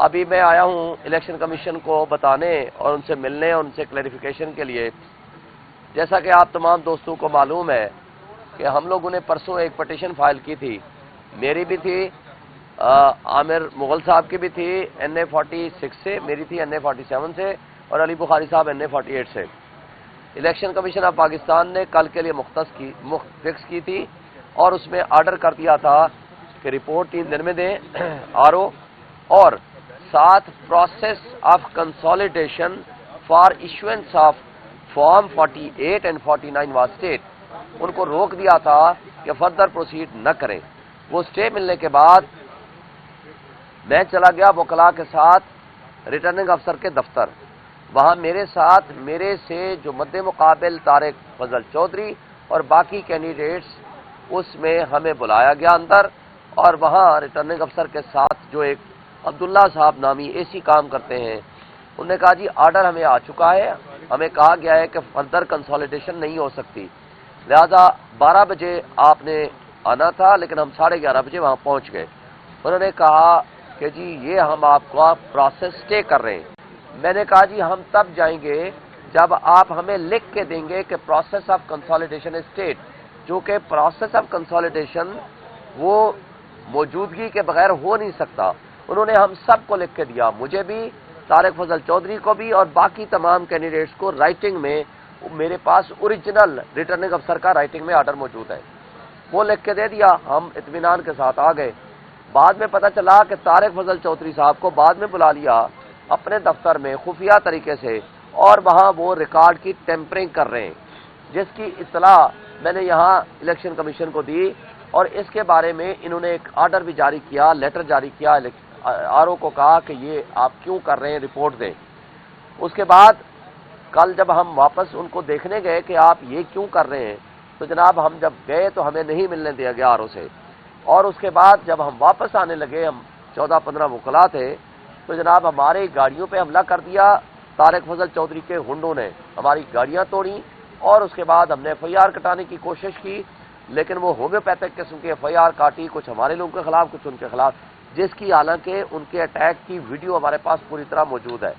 ابھی میں آیا ہوں الیکشن کمیشن کو بتانے اور ان سے ملنے اور ان سے کلیریفیکیشن کے لیے. جیسا کہ آپ تمام دوستوں کو معلوم ہے کہ ہم لوگوں نے پرسوں ایک پٹیشن فائل کی تھی، میری بھی تھی، عامر مغل صاحب کی بھی تھی NA 46 سے، میری تھی NA 47 سے، اور علی بخاری صاحب NA 48 سے. الیکشن کمیشن آف پاکستان نے کل کے لیے فکس کی تھی اور اس میں آرڈر کر دیا تھا کہ رپورٹ 3 دن میں دیں RO، اور ساتھ process of consolidation for issuance of form 48 and 49 was state, ان کو روک دیا تھا کہ فردر پروسیڈ نہ کریں. وہ اسٹے ملنے کے بعد میں چلا گیا وکلاء کے ساتھ ریٹرننگ افسر کے دفتر. وہاں میرے ساتھ میرے سے جو مد مقابل طارق فضل چودھری اور باقی کینڈیڈیٹس، اس میں ہمیں بلایا گیا اندر، اور وہاں ریٹرننگ افسر کے ساتھ جو ایک عبداللہ صاحب نامی AC کام کرتے ہیں، انہوں نے کہا جی آرڈر ہمیں آ چکا ہے، ہمیں کہا گیا ہے کہ فردر کنسالیڈیشن نہیں ہو سکتی، لہذا 12 بجے آپ نے آنا تھا، لیکن ہم 11:30 بجے وہاں پہنچ گئے. انہوں نے کہا کہ جی یہ ہم آپ کا پروسیس اسٹے کر رہے ہیں. میں نے کہا جی ہم تب جائیں گے جب آپ ہمیں لکھ کے دیں گے کہ پروسیس آف کنسالیڈیشن اسٹیٹ، جو کہ پروسیس آف کنسالیڈیشن وہ موجودگی کے بغیر ہو نہیں سکتا. انہوں نے ہم سب کو لکھ کے دیا، مجھے بھی، طارق فضل چودھری کو بھی، اور باقی تمام کینڈیڈیٹس کو رائٹنگ میں. میرے پاس اوریجنل ریٹرننگ افسر کا رائٹنگ میں آرڈر موجود ہے، وہ لکھ کے دے دیا. ہم اطمینان کے ساتھ آ گئے. بعد میں پتہ چلا کہ طارق فضل چودھری صاحب کو بعد میں بلا لیا اپنے دفتر میں خفیہ طریقے سے، اور وہاں وہ ریکارڈ کی ٹیمپرنگ کر رہے ہیں، جس کی اطلاع میں نے یہاں الیکشن کمیشن کو دی، اور اس کے بارے میں انہوں نے ایک آرڈر بھی جاری کیا، لیٹر جاری کیا، RO کو کہا کہ یہ آپ کیوں کر رہے ہیں، رپورٹ دیں. اس کے بعد کل جب ہم واپس ان کو دیکھنے گئے کہ آپ یہ کیوں کر رہے ہیں، تو جناب ہم جب گئے تو ہمیں نہیں ملنے دیا گیا RO سے. اور اس کے بعد جب ہم واپس آنے لگے، ہم 14-15 وکلاء تھے، تو جناب ہماری گاڑیوں پہ حملہ کر دیا. طارق فضل چودھری کے ہنڈوں نے ہماری گاڑیاں توڑیں، اور اس کے بعد ہم نے FIR کٹانے کی کوشش کی، لیکن وہ ہومیوپیتھک قسم کی FIR کاٹی، کچھ ہمارے لوگوں کے خلاف، کچھ ان کے خلاف، جس کی حالانکہ ان کے اٹیک کی ویڈیو ہمارے پاس پوری طرح موجود ہے.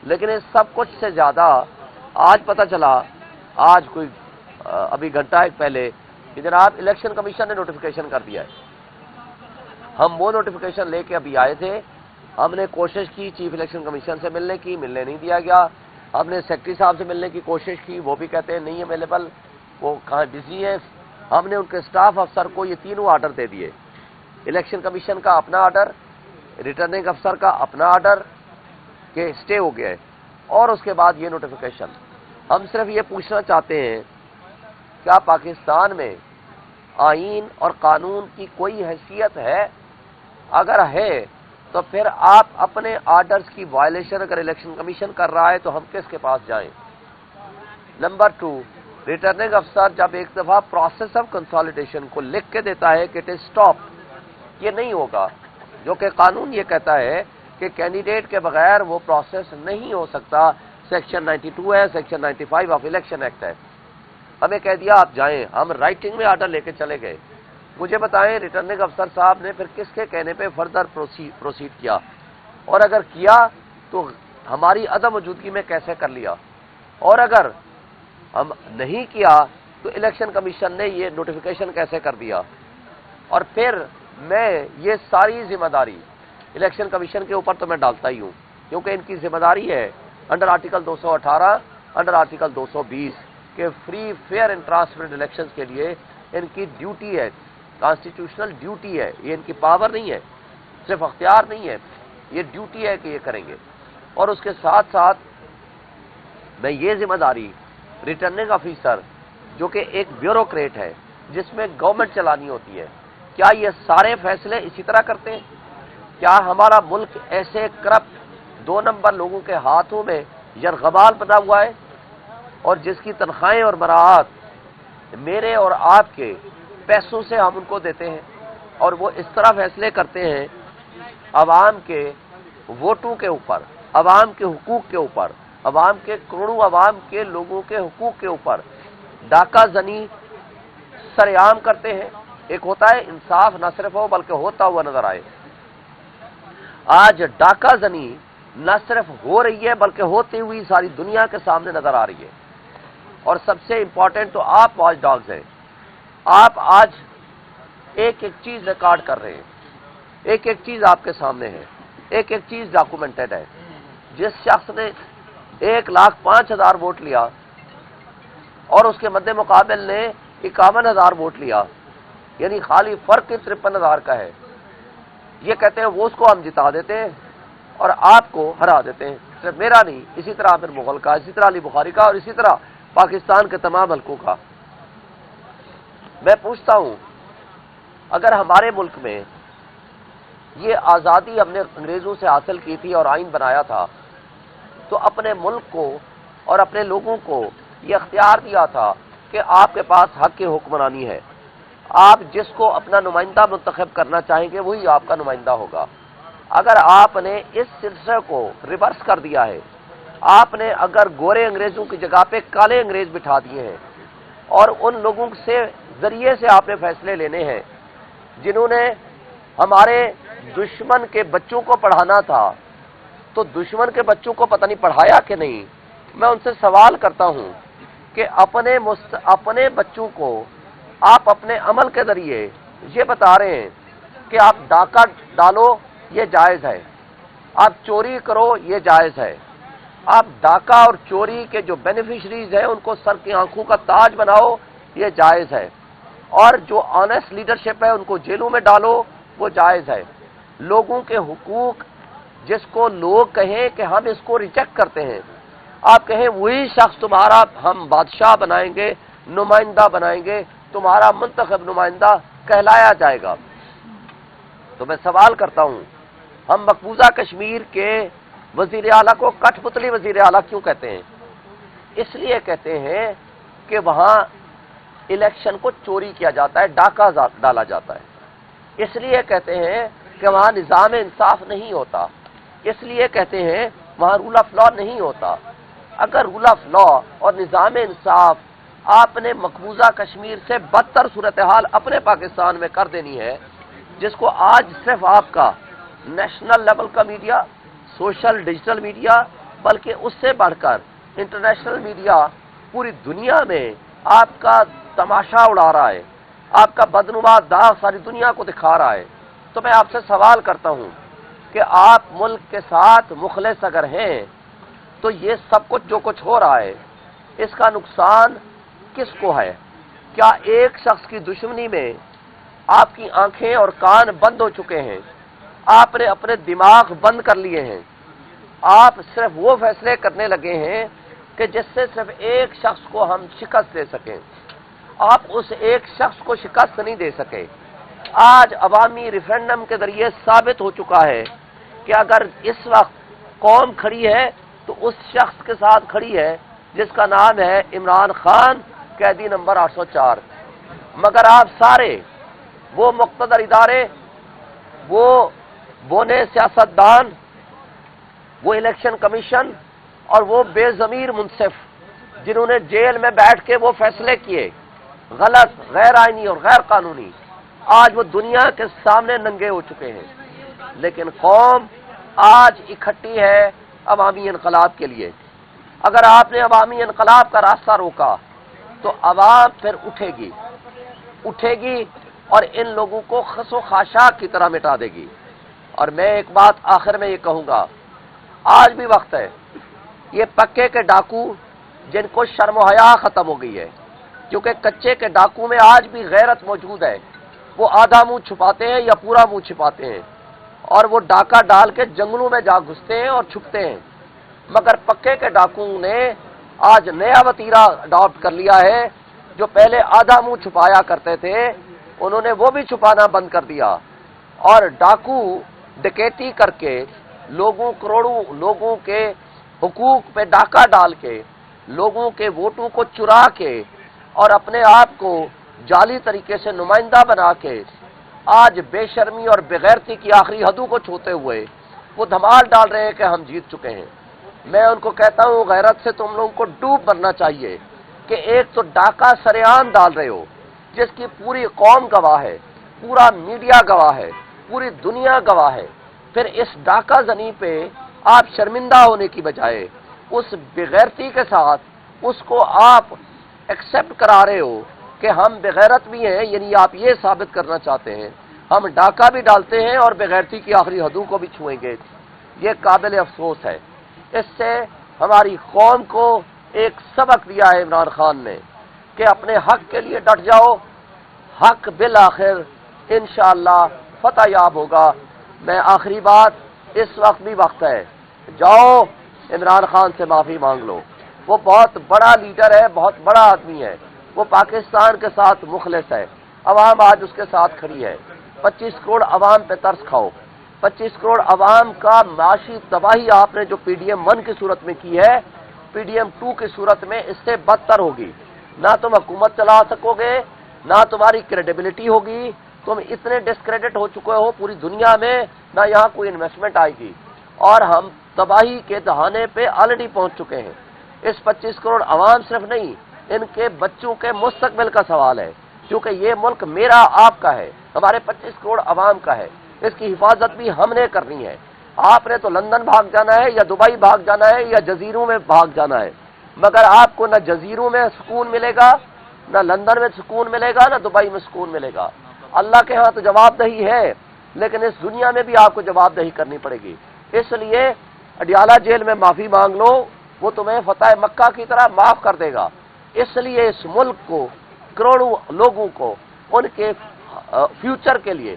لیکن اس سب کچھ سے زیادہ آج پتہ چلا، آج کوئی ابھی گھنٹہ ایک پہلے، کہ جناب الیکشن کمیشن نے نوٹیفیکیشن کر دیا ہے. ہم وہ نوٹیفیکیشن لے کے ابھی آئے تھے. ہم نے کوشش کی چیف الیکشن کمیشن سے ملنے کی، ملنے نہیں دیا گیا. ہم نے سیکرٹری صاحب سے ملنے کی کوشش کی، وہ بھی کہتے ہیں نہیں اویلیبل، وہ کہاں بزی ہیں. ہم نے ان کے اسٹاف افسر کو یہ تینوں آرڈر دے دیے، الیکشن کمیشن کا اپنا آرڈر، ریٹرننگ افسر کا اپنا آرڈر کہ اسٹے ہو گیا ہے، اور اس کے بعد یہ نوٹیفیکیشن. ہم صرف یہ پوچھنا چاہتے ہیں، کیا پاکستان میں آئین اور قانون کی کوئی حیثیت ہے؟ اگر ہے تو پھر آپ اپنے آرڈرز کی وائلیشن اگر الیکشن کمیشن کر رہا ہے تو ہم کس کے پاس جائیں؟ نمبر 2، ریٹرننگ افسر جب ایک دفعہ پروسیس آف کنسالیڈیشن کو لکھ کے دیتا ہے کہ اٹ از اسٹاپ، یہ نہیں ہوگا، جو کہ قانون یہ کہتا ہے کہ کینڈیڈیٹ کے بغیر وہ پروسیس نہیں ہو سکتا. سیکشن 92 ہے، سیکشن 95 آف الیکشن ایکٹ ہے. ہمیں کہہ دیا آپ جائیں، ہم رائٹنگ میں آرڈر لے کے چلے گئے. مجھے بتائیں ریٹرننگ افسر صاحب نے پھر کس کے کہنے پہ فردر پروسیڈ کیا؟ اور اگر کیا تو ہماری عدم موجودگی میں کیسے کر لیا؟ اور اگر ہم نہیں کیا تو الیکشن کمیشن نے یہ نوٹیفیکیشن کیسے کر دیا؟ اور پھر میں یہ ساری ذمہ داری الیکشن کمیشن کے اوپر تو میں ڈالتا ہی ہوں، کیونکہ ان کی ذمہ داری ہے انڈر آرٹیکل 218، انڈر آرٹیکل 220 کہ free fair and transparent elections کے لیے ان کی ڈیوٹی ہے، کانسٹیٹیوشنل ڈیوٹی ہے. یہ ان کی پاور نہیں ہے، صرف اختیار نہیں ہے، یہ ڈیوٹی ہے کہ یہ کریں گے. اور اس کے ساتھ ساتھ میں یہ ذمہ داری ریٹرننگ آفیسر جو کہ ایک بیوروکریٹ ہے جس میں گورنمنٹ چلانی ہوتی ہے، کیا یہ سارے فیصلے اسی طرح کرتے ہیں؟ کیا ہمارا ملک ایسے کرپٹ 2 نمبر لوگوں کے ہاتھوں میں یرغمال بنا ہوا ہے، اور جس کی تنخواہیں اور مراعات میرے اور آپ کے پیسوں سے ہم ان کو دیتے ہیں، اور وہ اس طرح فیصلے کرتے ہیں عوام کے ووٹوں کے اوپر، عوام کے حقوق کے اوپر، عوام کے کروڑوں عوام کے لوگوں کے حقوق کے اوپر ڈاکہ زنی سر عام کرتے ہیں. ایک ہوتا ہے انصاف نہ صرف ہو بلکہ ہوتا ہوا نظر آئے. آج ڈاکہ زنی نہ صرف ہو رہی ہے بلکہ ہوتی ہوئی ساری دنیا کے سامنے نظر آ رہی ہے. اور سب سے امپورٹنٹ تو آپ واچ ڈاگز ہیں. آپ آج ایک ایک چیز ریکارڈ کر رہے ہیں, ایک ایک چیز آپ کے سامنے ہے, ایک ایک چیز ڈاکومنٹڈ ہے. جس شخص نے 1,05,000 ووٹ لیا اور اس کے مد مقابل نے 51,000 ووٹ لیا, یعنی خالی فرق 53,000 کا ہے. یہ کہتے ہیں وہ اس کو ہم جتا دیتے ہیں اور آپ کو ہرا دیتے ہیں. صرف میرا نہیں, اسی طرح عامر مغل کا, اسی طرح علی بخاری کا, اور اسی طرح پاکستان کے تمام حلقوں کا. میں پوچھتا ہوں, اگر ہمارے ملک میں یہ آزادی ہم نے انگریزوں سے حاصل کی تھی اور آئین بنایا تھا, تو اپنے ملک کو اور اپنے لوگوں کو یہ اختیار دیا تھا کہ آپ کے پاس حق کی حکمرانی ہے. آپ جس کو اپنا نمائندہ منتخب کرنا چاہیں گے وہی آپ کا نمائندہ ہوگا. اگر آپ نے اس سلسلے کو ریورس کر دیا ہے, آپ نے اگر گورے انگریزوں کی جگہ پہ کالے انگریز بٹھا دیے ہیں اور ان لوگوں سے ذریعے سے آپ نے فیصلے لینے ہیں جنہوں نے ہمارے دشمن کے بچوں کو پڑھانا تھا, تو دشمن کے بچوں کو پتہ نہیں پڑھایا کہ نہیں. میں ان سے سوال کرتا ہوں کہ اپنے بچوں کو آپ اپنے عمل کے ذریعے یہ بتا رہے ہیں کہ آپ ڈاکہ ڈالو یہ جائز ہے, آپ چوری کرو یہ جائز ہے, آپ ڈاکہ اور چوری کے جو بینیفیشریز ہیں ان کو سر کی آنکھوں کا تاج بناؤ یہ جائز ہے, اور جو آنیسٹ لیڈرشپ ہے ان کو جیلوں میں ڈالو وہ جائز ہے. لوگوں کے حقوق جس کو لوگ کہیں کہ ہم اس کو ریجیکٹ کرتے ہیں, آپ کہیں وہی شخص تمہارا ہم بادشاہ بنائیں گے, نمائندہ بنائیں گے, تمہارا منتخب نمائندہ کہلایا جائے گا. تو میں سوال کرتا ہوں, ہم مقبوضہ کشمیر کے وزیر اعلیٰ کو کٹھ پتلی وزیر اعلیٰ کیوں کہتے ہیں؟ اس لیے کہتے ہیں کہ وہاں الیکشن کو چوری کیا جاتا ہے, ڈاکہ ڈالا جاتا ہے. اس لیے کہتے ہیں کہ وہاں نظام انصاف نہیں ہوتا. اس لیے کہتے ہیں وہاں رول آف لا نہیں ہوتا. اگر رول آف لا اور نظام انصاف آپ نے مقبوضہ کشمیر سے بدتر صورتحال اپنے پاکستان میں کر دینی ہے, جس کو آج صرف آپ کا نیشنل لیول کا میڈیا, سوشل ڈیجیٹل میڈیا, بلکہ اس سے بڑھ کر انٹرنیشنل میڈیا پوری دنیا میں آپ کا تماشا اڑا رہا ہے, آپ کا بدنما داغ ساری دنیا کو دکھا رہا ہے. تو میں آپ سے سوال کرتا ہوں کہ آپ ملک کے ساتھ مخلص اگر ہیں تو یہ سب کچھ جو کچھ ہو رہا ہے اس کا نقصان کس کو ہے؟ کیا ایک شخص کی دشمنی میں آپ کی آنکھیں اور کان بند ہو چکے ہیں؟ آپ نے اپنے دماغ بند کر لیے ہیں. آپ صرف وہ فیصلے کرنے لگے ہیں کہ جس سے صرف ایک شخص کو ہم شکست دے سکیں. آپ اس ایک شخص کو شکست نہیں دے سکے. آج عوامی ریفرینڈم کے ذریعے ثابت ہو چکا ہے کہ اگر اس وقت قوم کھڑی ہے تو اس شخص کے ساتھ کھڑی ہے جس کا نام ہے عمران خان, قیدی نمبر 804. مگر آپ سارے وہ مقتدر ادارے, وہ بونے سیاستدان, وہ الیکشن کمیشن اور وہ بے ضمیر منصف جنہوں نے جیل میں بیٹھ کے وہ فیصلے کیے غلط, غیر آئینی اور غیر قانونی, آج وہ دنیا کے سامنے ننگے ہو چکے ہیں. لیکن قوم آج اکٹھی ہے عوامی انقلاب کے لیے. اگر آپ نے عوامی انقلاب کا راستہ روکا تو عوام پھر اٹھے گی اور ان لوگوں کو خس و خاشاک کی طرح مٹا دے گی. اور میں ایک بات آخر میں یہ کہوں گا, آج بھی وقت ہے. یہ پکے کے ڈاکو جن کو شرم و حیا ختم ہو گئی ہے, کیونکہ کچے کے ڈاکو میں آج بھی غیرت موجود ہے. وہ آدھا منہ چھپاتے ہیں یا پورا منہ چھپاتے ہیں, اور وہ ڈاکہ ڈال کے جنگلوں میں جا گھستے ہیں اور چھپتے ہیں. مگر پکے کے ڈاکو نے آج نیا وتیرہ اڈاپٹ کر لیا ہے. جو پہلے آدھا منہ چھپایا کرتے تھے انہوں نے وہ بھی چھپانا بند کر دیا, اور ڈاکو ڈکیتی کر کے کروڑوں لوگوں کے حقوق پہ ڈاکہ ڈال کے, لوگوں کے ووٹوں کو چرا کے اور اپنے آپ کو جعلی طریقے سے نمائندہ بنا کے آج بے شرمی اور بغیرتی کی آخری حدوں کو چھوتے ہوئے وہ دھمال ڈال رہے ہیں کہ ہم جیت چکے ہیں. میں ان کو کہتا ہوں غیرت سے تم لوگوں کو ڈوب مرنا چاہیے کہ ایک تو ڈاکہ سریعان ڈال رہے ہو جس کی پوری قوم گواہ ہے, پورا میڈیا گواہ ہے, پوری دنیا گواہ ہے پھر اس ڈاکہ زنی پہ آپ شرمندہ ہونے کی بجائے اس بغیرتی کے ساتھ اس کو آپ ایکسپٹ کرا رہے ہو کہ ہم بغیرت بھی ہیں، یعنی آپ یہ ثابت کرنا چاہتے ہیں ہم ڈاکہ بھی ڈالتے ہیں اور بغیرتی کی آخری حدوں کو بھی چھوئیں گے. یہ قابل افسوس ہے. اس سے ہماری قوم کو ایک سبق دیا ہے عمران خان نے کہ اپنے حق کے لیے ڈٹ جاؤ، حق بالآخر انشاءاللہ فتح یاب ہوگا. میں آخری بات، اس وقت بھی وقت ہے، جاؤ عمران خان سے معافی مانگ لو. وہ بہت بڑا لیڈر ہے، بہت بڑا آدمی ہے، وہ پاکستان کے ساتھ مخلص ہے، عوام آج اس کے ساتھ کھڑی ہے. 25 کروڑ عوام پہ ترس کھاؤ. 25 کروڑ عوام کا معاشی تباہی آپ نے جو پی ڈی ایم 1 کی صورت میں کی ہے، پی ڈی ایم 2 کی صورت میں اس سے بدتر ہوگی. نہ تم حکومت چلا سکو گے، نہ تمہاری کریڈیبلٹی ہوگی. تم اتنے ڈسکریڈٹ ہو چکے ہو پوری دنیا میں، نہ یہاں کوئی انویسٹمنٹ آئے گی، اور ہم تباہی کے دہانے پہ آلریڈی پہنچ چکے ہیں. اس 25 کروڑ عوام صرف نہیں، ان کے بچوں کے مستقبل کا سوال ہے، کیونکہ یہ ملک میرا آپ کا ہے، ہمارے 25 کروڑ عوام کا ہے. اس کی حفاظت بھی ہم نے کرنی ہے. آپ نے تو لندن بھاگ جانا ہے یا دبئی بھاگ جانا ہے یا جزیروں میں بھاگ جانا ہے، مگر آپ کو نہ جزیروں میں سکون ملے گا، نہ لندن میں سکون ملے گا، نہ دبئی میں سکون ملے گا. اللہ کے ہاں تو جواب دہی ہے، لیکن اس دنیا میں بھی آپ کو جواب دہی کرنی پڑے گی. اس لیے اڈیالہ جیل میں معافی مانگ لو، وہ تمہیں فتح مکہ کی طرح معاف کر دے گا. اس لیے اس ملک کو، کروڑوں لوگوں کو، ان کے فیوچر کے لیے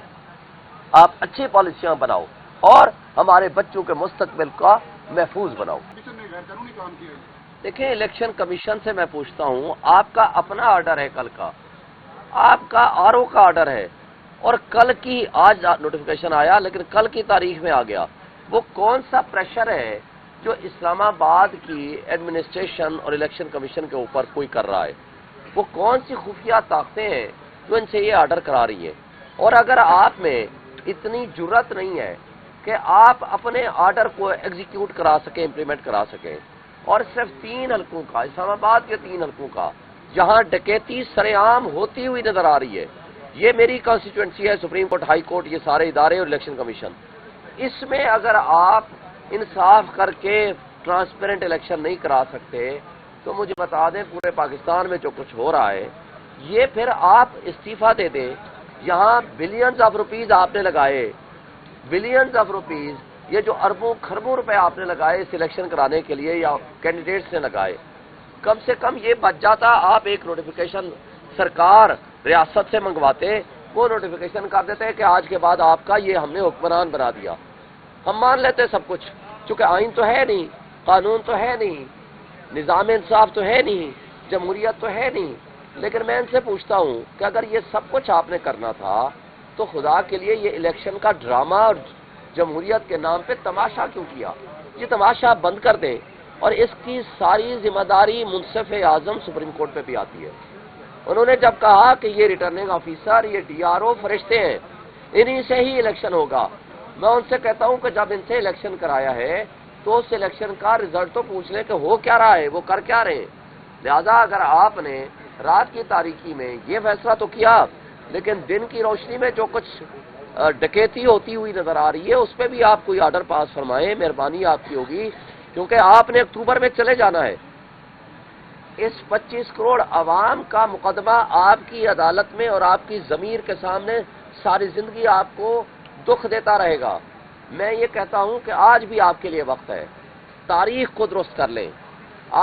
آپ اچھی پالیسیاں بناؤ اور ہمارے بچوں کے مستقبل کا محفوظ بناؤ. دیکھیں، الیکشن کمیشن سے میں پوچھتا ہوں، آپ کا اپنا آرڈر ہے، کل کا آپ کا آر او کا آرڈر ہے، اور کل کی آج نوٹیفیکیشن آیا لیکن کل کی تاریخ میں آ گیا. وہ کون سا پریشر ہے جو اسلام آباد کی ایڈمنسٹریشن اور الیکشن کمیشن کے اوپر کوئی کر رہا ہے؟ وہ کون سی خفیہ طاقتیں ہیں جو ان سے یہ آرڈر کرا رہی ہیں؟ اور اگر آپ میں اتنی جرت نہیں ہے کہ آپ اپنے آرڈر کو ایگزیکیوٹ کرا سکیں، امپلیمنٹ کرا سکیں، اور صرف 3 حلقوں کا، اسلام آباد کے 3 حلقوں کا، جہاں ڈکیتی سرے عام ہوتی ہوئی نظر آ رہی ہے، یہ میری کانسٹیٹوئنسی ہے، سپریم کورٹ، ہائی کورٹ، یہ سارے ادارے اور الیکشن کمیشن، اس میں اگر آپ انصاف کر کے ٹرانسپیرنٹ الیکشن نہیں کرا سکتے تو مجھے بتا دیں پورے پاکستان میں جو کچھ ہو رہا ہے، یہ پھر آپ استعفیٰ دے دیں. یہاں بلینز آف روپیز آپ نے لگائے، بلینز آف روپیز، یہ جو اربوں کھربوں روپے آپ نے لگائے اس الیکشن کرانے کے لیے یا کینڈیڈیٹس نے لگائے، کم سے کم یہ بچ جاتا. آپ ایک نوٹیفیکیشن سرکار ریاست سے منگواتے، وہ نوٹیفیکیشن کر دیتے کہ آج کے بعد آپ کا یہ ہم نے حکمران بنا دیا. ہم مان لیتے سب کچھ، چونکہ آئین تو ہے نہیں، قانون تو ہے نہیں، نظام انصاف تو ہے نہیں، جمہوریت تو ہے نہیں. لیکن میں ان سے پوچھتا ہوں کہ اگر یہ سب کچھ آپ نے کرنا تھا تو خدا کے لیے یہ الیکشن کا ڈرامہ اور جمہوریت کے نام پہ تماشا کیوں کیا؟ یہ تماشا بند کر دیں، اور اس کی ساری ذمہ داری منصف اعظم سپریم کورٹ پہ بھی آتی ہے. انہوں نے جب کہا کہ یہ ریٹرننگ آفیسر، یہ ڈی آر او فرشتے ہیں، انہی سے ہی الیکشن ہوگا، میں ان سے کہتا ہوں کہ جب ان سے الیکشن کرایا ہے تو اس الیکشن کا رزلٹ تو پوچھ لیں کہ ہو کیا رہا ہے، وہ کر کیا رہے ہیں. لہذا اگر آپ نے رات کی تاریکی میں یہ فیصلہ تو کیا، لیکن دن کی روشنی میں جو کچھ ڈکیتی ہوتی ہوئی نظر آ رہی ہے اس پہ بھی آپ کوئی آرڈر پاس فرمائیں، مہربانی آپ کی ہوگی، کیونکہ آپ نے اکتوبر میں چلے جانا ہے. اس 25 کروڑ عوام کا مقدمہ آپ کی عدالت میں اور آپ کی ضمیر کے سامنے ساری زندگی آپ کو دکھ دیتا رہے گا. میں یہ کہتا ہوں کہ آج بھی آپ کے لیے وقت ہے، تاریخ کو درست کر لیں.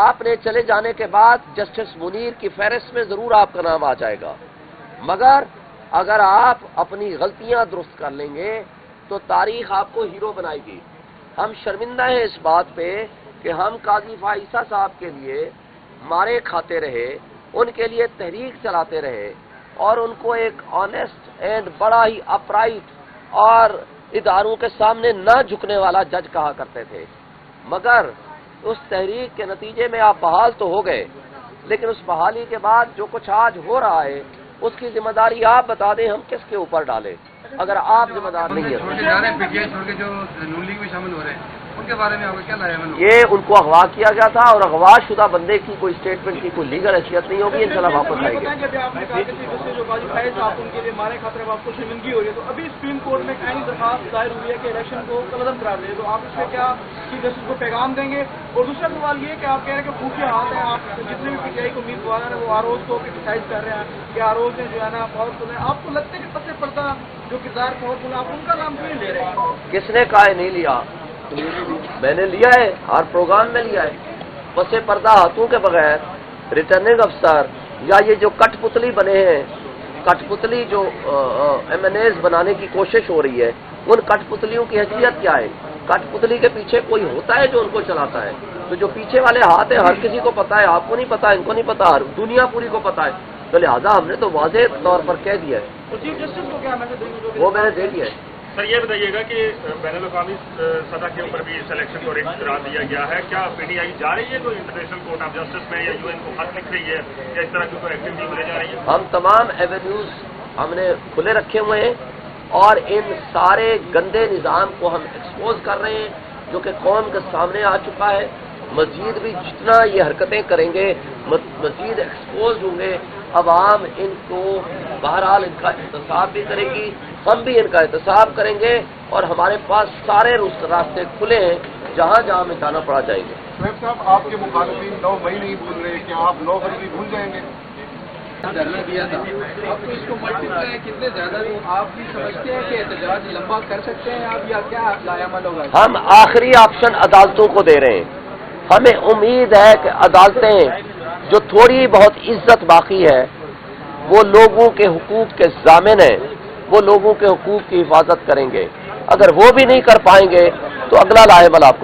آپ نے چلے جانے کے بعد جسٹس منیر کی فہرست میں ضرور آپ کا نام آ جائے گا، مگر اگر آپ اپنی غلطیاں درست کر لیں گے تو تاریخ آپ کو ہیرو بنائے گی. ہم شرمندہ ہیں اس بات پہ کہ ہم قاضی فائزہ صاحب کے لیے مارے کھاتے رہے، ان کے لیے تحریک چلاتے رہے، اور ان کو ایک آنےسٹ اینڈ بڑا ہی اپرائٹ اور اداروں کے سامنے نہ جھکنے والا جج کہا کرتے تھے. مگر اس تحریک کے نتیجے میں آپ بحال تو ہو گئے، لیکن اس بحالی کے بعد جو کچھ آج ہو رہا ہے اس کی ذمہ داری آپ بتا دیں ہم کس کے اوپر ڈالیں. اگر آپ ذمہ دار نہیں ہیں جو نون لیگ میں شامل ہو رہے ہیں ان کے بارے میں آپ کو کیا لایا؟ یہ ان کو اغوا کیا گیا تھا، اور اغوا شدہ بندے کی کوئی اسٹیٹمنٹ کی کوئی لیگل حیثیت نہیں ہوگی، انشاءاللہ واپس آئے گی۔ ان کے لیے مارے خطرے آپ کو شرمندگی ہو رہی ہے، تو ابھی سپریم کورٹ میں ایک عینی درخواست دائر ہوئی ہے کہ الیکشن کو کلعدم قرار دے، تو آپ اس پہ کیا چیف جسٹس کو پیغام دیں گے؟ اور دوسرا سوال یہ کہ آپ کہہ رہے ہیں کہ خفیہ ہاتھ ہیں، آپ جتنے بھی پی ٹی آئی کو امیدوار ہیں وہ آروز کو کرٹیسائز کر رہے ہیں کہ آروز نے جو ہے نا پاورفل ہے، آپ کو لگتا ہے کہ پس پردہ جو کردار پاورفل ہے آپ ان کا نام کیوں نہیں لے رہے ہیں؟ کس نے کہا ہے نہیں لیا؟ میں نے لیا ہے، ہر پروگرام میں لیا ہے۔ پس پردہ ہاتھوں کے بغیر ریٹرننگ افسر یا یہ جو کٹ پتلی بنے ہیں، کٹ پتلی جو ایم این ایز بنانے کی کوشش ہو رہی ہے، ان کٹ پتلیوں کی حیثیت کیا ہے؟ کٹ پتلی کے پیچھے کوئی ہوتا ہے جو ان کو چلاتا ہے، تو جو پیچھے والے ہاتھ ہیں ہر کسی کو پتا ہے، آپ کو نہیں پتا، ان کو نہیں پتا، ہر دنیا پوری کو پتا ہے، تو لہٰذا ہم نے تو واضح طور پر کہہ دیا ہے۔ تو چیف جسٹس کو کیا میسج دیں گے؟ وہ میں نے دے دیا ہے۔ سر یہ بتائیے گا کہ بین الاقوامی سطح کے اوپر بھی اس الیکشن کو ریٹ قرار دیا گیا ہے، کیا پی ٹی آئی جا رہی ہے تو انٹرنیشنل کورٹ آف جسٹس میں یا یو این کو خط لکھ رہی ہے یا اس طرح کی کوئی ایکٹیویٹی کرے جا رہی ہے؟ ہم تمام ایونیوز ہم نے کھلے رکھے ہوئے ہیں، اور ان سارے گندے نظام کو ہم ایکسپوز کر رہے ہیں جو کہ قوم کے سامنے آ چکا ہے۔ مزید بھی جتنا یہ حرکتیں کریں گے مزید ایکسپوز ہوں گے، عوام ان کو بہرحال ان کا احتساب بھی کرے گی، ہم بھی ان کا احتساب کریں گے، اور ہمارے پاس سارے راستے کھلے ہیں جہاں جہاں ہمیں جانا پڑا جائے گا۔ صاحب صاحب آپ کے مخالفین 9 مئی نہیں بھول رہے، کیا آپ 9 فروری بھول جائیں گے؟ دھرنا دیا تھا، اب تو اس کو ملٹیپلائی کتنے زیادہ لوگ آپ بھی سمجھتے ہیں کہ احتجاج لمبا کر سکتے ہیں آپ، یا کیا لایا عمل ہوگا؟ ہم آخری آپشن عدالتوں کو دے رہے ہیں۔ ہمیں امید ہے کہ عدالتیں جو تھوڑی بہت عزت باقی ہے، وہ لوگوں کے حقوق کے ضامن ہیں، وہ لوگوں کے حقوق کی حفاظت کریں گے۔ اگر وہ بھی نہیں کر پائیں گے تو اگلا لاعمل آپ کو